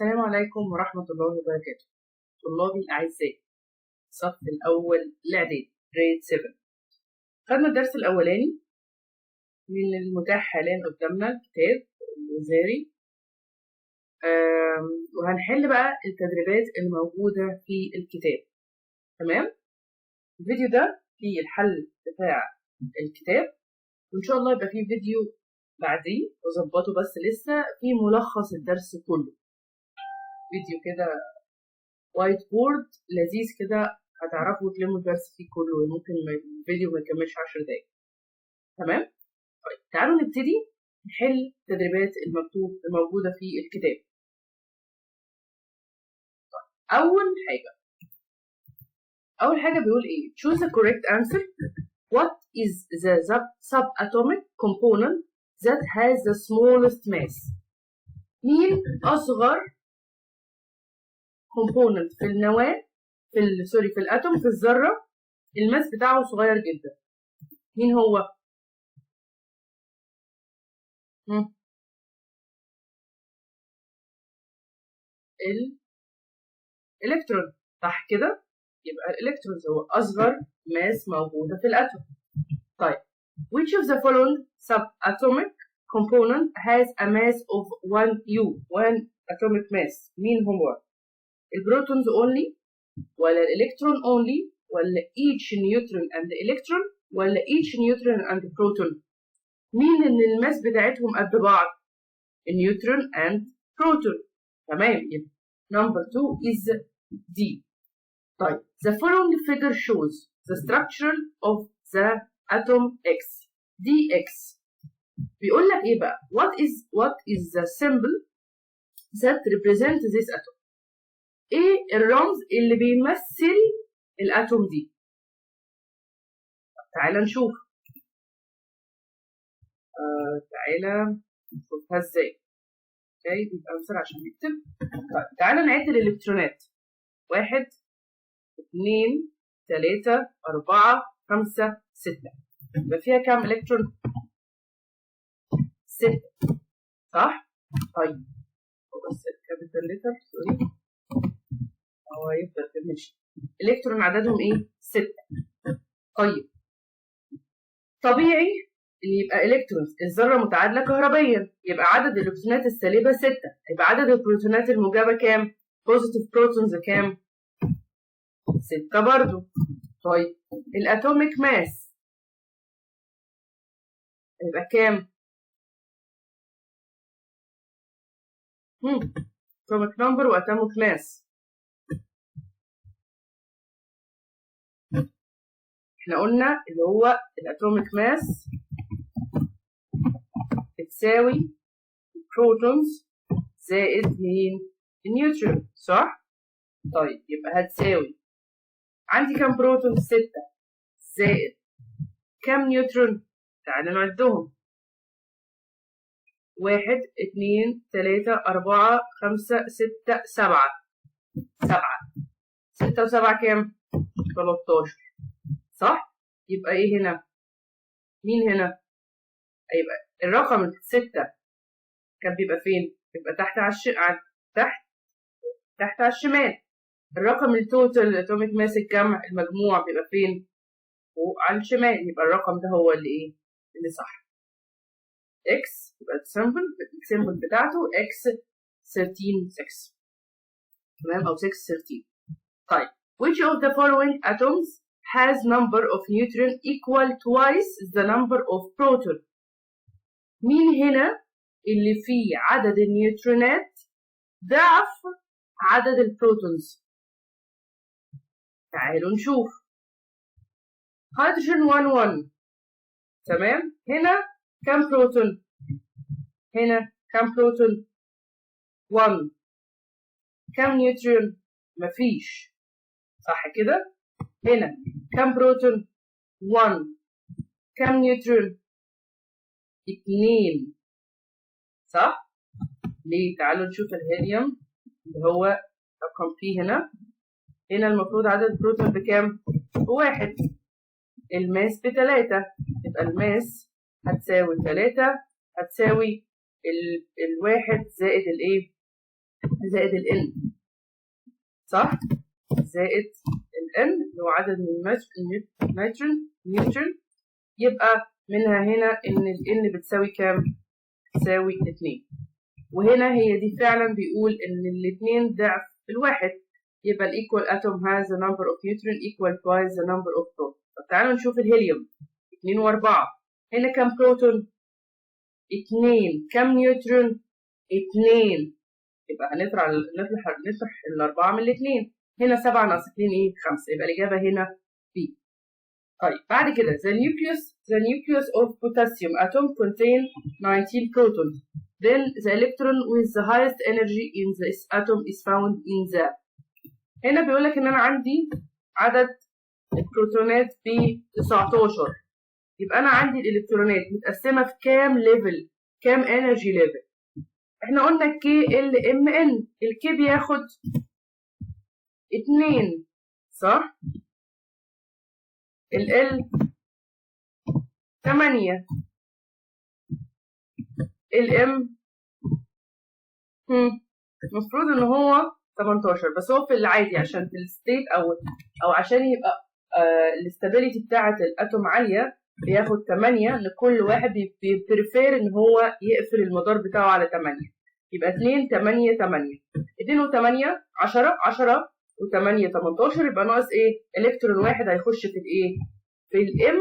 السلام عليكم ورحمة الله وبركاته. طلابي الأعزاء، الصف الأول الإعدادي grade 7. خدنا الدرس الأولاني من المتاح حاليا قدامنا الكتاب الوزاري، وهنحل بقى التدريبات الموجودة في الكتاب. تمام؟ الفيديو ده فيه الحل بتاع الكتاب، وإن شاء الله يبقى فيه فيديو بعديه وظبطه، بس لسه في ملخص الدرس كله، فيديو كده وايت بورد لذيذ كده هتعرفوا تلموا الدرس فيه كله، ممكن الفيديو ما يكملش 10 دقايق. تمام؟ طيب تعالوا نبتدي نحل التدريبات الموجودة في الكتاب. طيب أول حاجة بيقول إيه؟ Choose the correct answer. What is the subatomic component that has the smallest mass? مين أصغر component في النواة في الأتوم، في الذرة، الماس بتاعه صغير جدا؟ مين هو؟ الإلكترون، صح كده؟ يبقى الإلكترون هو أصغر ماس موجودة في الأتوم. طيب which of the following subatomic component has a mass of 1 atomic mass؟ مين هو؟ البروتونز only ولا الإلكترون only ولا each neutron and electron ولا each neutron and proton؟ مين إن الماس بتاعتهم قد بعض؟ النيوترون and proton. تمام، يبقى number 2 is D. طيب the following figure shows the structure of the atom X. dx بيقول لك ايه بقى؟ what is the symbol that represents this atom؟ ايه الرمز اللي بيمثل الاتوم دي؟ تعالى نشوف. تعالى نشوفها ازاي. اوكي، يبقى بسرعة عشان نكتب. طيب تعالى نعد الالكترونات. 1 2 3 4 5 6. يبقى فيها كام الكترون؟ 6، صح؟ طيب بس الكابيتال ليتر سوري، هو يفضل ماشي. الكترون عددهم ايه؟ 6. طيب طبيعي اللي يبقى الكترونز الذره متعادله كهربيا، يبقى عدد الالكترونات السالبه 6، يبقى عدد البروتونات الموجبه كام؟ بوزيتيف بروتونز كام؟ 6 برضو. طيب الاتوميك ماس يبقى كام؟ اتوميك نمبر واتوميك ماس. احنا قلنا اللي هو الاتوميك ماس بتساوي البروتونز زائد مين؟ النيوترون، صح؟ طيب يبقى هتساوي، عندي كام بروتون؟ 6 زائد كام نيوترون؟ تعالى نعدهم. 1 2 3 4 5 6 7. 6 و7 كام؟ 13، صح؟ يبقى ايه هنا؟ مين هنا؟ يبقى الرقم 6 كان بيبقى فين؟ بيبقى تحت على الشمال. الرقم التوتال الاتوميك ماس الجمع المجموع بيبقى فين؟ فوق على الشمال. يبقى الرقم ده هو اللي ايه؟ اللي صح. X يبقى السيمبل بتاعته X 13 6. تمام، او 6 13. طيب which of the following atoms has number of neutron equal twice the number of proton؟ مين هنا اللي فيه عدد النيوترونات ضعف عدد البروتونز؟ تعالوا نشوف. هيدروجين 1 تمام، هنا كم بروتون؟ هنا كم بروتون؟ 1. كم نيوترون؟ مفيش، صح كده؟ هنا كم بروتون؟ 1. كم نيوترون؟ 2، صح؟ ليه؟ تعالوا نشوف الهيليوم اللي هو رقم فيه هنا المفروض عدد البروتون بكام؟ 1. الماس ب3، يبقى الماس هتساوي 3 هتساوي 1 زائد الايه؟ زائد ال N، صح؟ زائد ال N اللي هو عدد من النيوترون، يبقى منها هنا إن ال N بتساوي كام؟ بتساوي 2. وهنا هي دي فعلا بيقول إن الاتنين ضعف الواحد، يبقى ال equal atom has the number of neutron equal twice the number of proton. طب تعالوا نشوف الهيليوم 2 و4. هنا كام بروتون؟ 2. كام نيوترون؟ 2. يبقى هنطرح الأربعة من الاتنين. هنا 7 ناقص 2 إيه؟ 5. يبقى الإجابة هنا B. طيب بعد كده the nucleus of potassium atom contain 19 protons. Then the electron with the highest energy in this atom is found in the. هنا بيقول لك إن أنا عندي عدد البروتونات ب 19. يبقى أنا عندي الإلكترونات متقسمة في كام ليفل؟ كام energy level؟ إحنا قلنا KLMN، الكي بياخد 2 صح؟ ال 8، الام المفروض ان هو 18، بس هو في العادي عشان في الستيت او عشان يبقى الاستابيليتي بتاعه الاتوم عاليه بياخد 8، ان كل واحد بيبريفير ان هو يقفل المدار بتاعه على 8. يبقى 2 8 8 2 و8 10 10 و8 18. يبقى ناقص ايه؟ الكترون واحد هيخش في الايه؟ في الام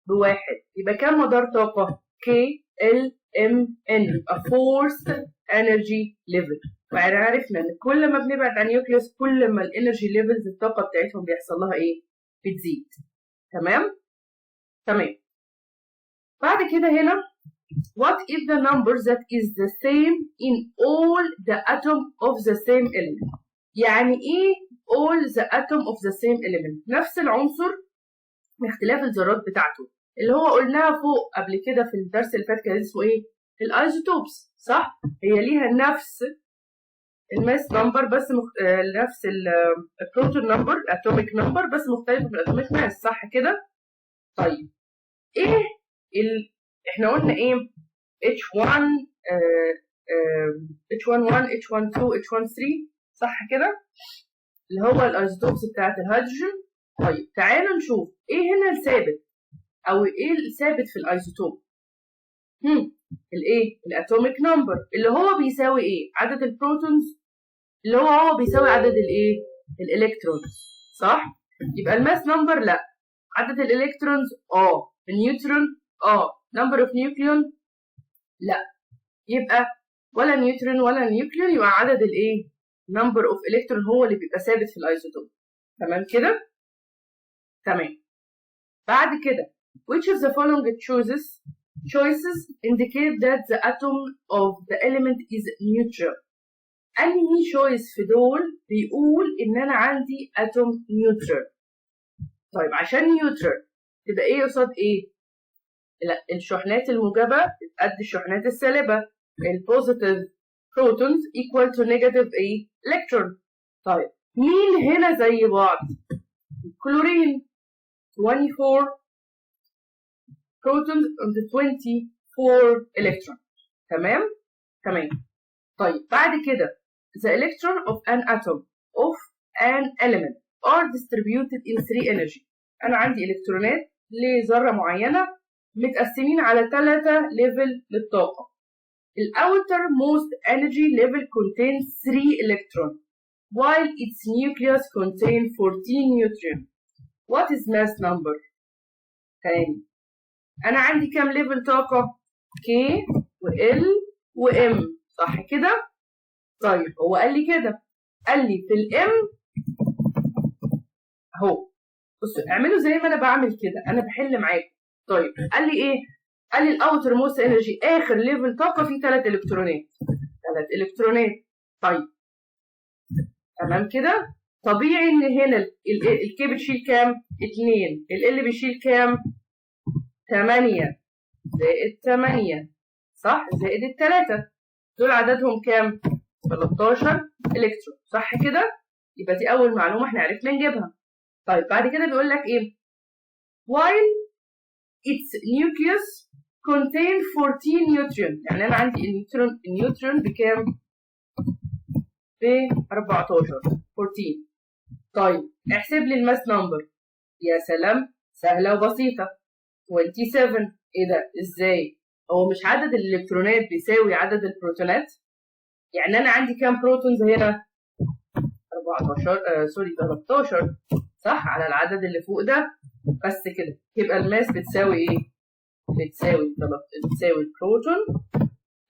بواحد. يبقى كام مدار طاقه؟ KLMN، يبقى forced energy level. وعرفنا ان كل ما بنبعد عن نيوكليوس كل ما الانرجي ليفلز الطاقه بتاعتهم بيحصل لها ايه؟ بتزيد. تمام؟ تمام. بعد كده هنا what is the number that is the same in all the atom of the same element؟ يعني ايه all the atom of the same element؟ نفس العنصر باختلاف الذرات بتاعته، اللي هو قلناها فوق قبل كده في الدرس اللي فات كان اسمه ايه؟ الايزوتوبس، صح؟ هي ليها نفس الماس نمبر بس نفس البروتون نمبر اتوميك نمبر بس مختلفه في الاتوميك ماس، صح كده؟ طيب ايه احنا قلنا ايه؟ H1 H11 H12 H13 صح كده؟ اللي هو الايزوتوبس بتاعت الهيدروجين. طيب تعالوا نشوف ايه هنا الثابت او ايه الثابت في الايزوتوب. الايه؟ الاتوميك نمبر اللي هو بيساوي ايه؟ عدد البروتونز اللي هو بيساوي عدد الايه؟ الالكترونز، صح؟ يبقى الماس نمبر لا، عدد الالكترونز النيوترون نمبر اوف نيوكليون لا، يبقى ولا نيوترون ولا نيوكليون، يبقى عدد الايه؟ نمبر اوف الكترون هو اللي بيبقى ثابت في الايزوتوب. تمام كده؟ تمام. بعد كده which of the following choices indicate that the atom of the element is neutral؟ أنهي choice في دول بيقول إن أنا عندي atom neutral؟ طيب عشان neutral تبقى إيه قصاد إيه؟ لا، الشحنات الموجبة قد الشحنات السالبة، البوزيتيف protons equal to negative ايه؟ electron. طيب مين هنا زي بعض؟ الكلورين 24 protons and 24 electron. تمام؟ تمام. طيب بعد كده the electron of an atom of an element are distributed in 3 energy. أنا عندي إلكترونات لذرة معينة متقسمين على 3 ليفل للطاقة. الoutermost energy level contains 3 electrons while its nucleus contains 14 neutrons. What is mass number؟ تاني أنا عندي كام ليفل طاقة؟ K و L و M، صح كده؟ طيب هو قال لي كده، قال لي في الام اهو، بصوا اعملوا زي ما انا بعمل كده، انا بحل معاكم. طيب قال لي ايه؟ قال لي الاوتر موست انرجي اخر ليفل طاقه فيه 3 الكترونات. 3 الكترونات. طيب تمام كده؟ طبيعي ان هنا الكي بتشيل كام؟ 2، ال بيشيل كام؟ 8 زائد 8 صح؟ زائد ال3 دول عددهم كام؟ 13 الكترون، صح كده؟ يبقى دي اول معلومه احنا عرفنا نجيبها. طيب بعد كده بيقول لك ايه؟ while its nucleus contain 14 neutron، يعني انا عندي النيوترون بكام؟ ب 14. طيب احسب لي الماس نمبر. يا سلام، سهلة وبسيطة. 27. ايه ده؟ ازاي؟ هو مش عدد الالكترونات بيساوي عدد البروتونات؟ يعني انا عندي كام بروتونز هنا؟ 13 صح، على العدد اللي فوق ده. بس كده يبقى الماس بتساوي ايه؟ بتساوي البروتون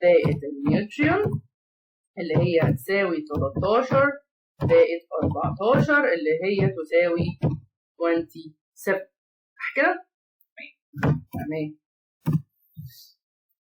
زائد النيوتريون اللي هي هتساوي 13 زائد 14 اللي هي تساوي 27. صح كده؟ تمام.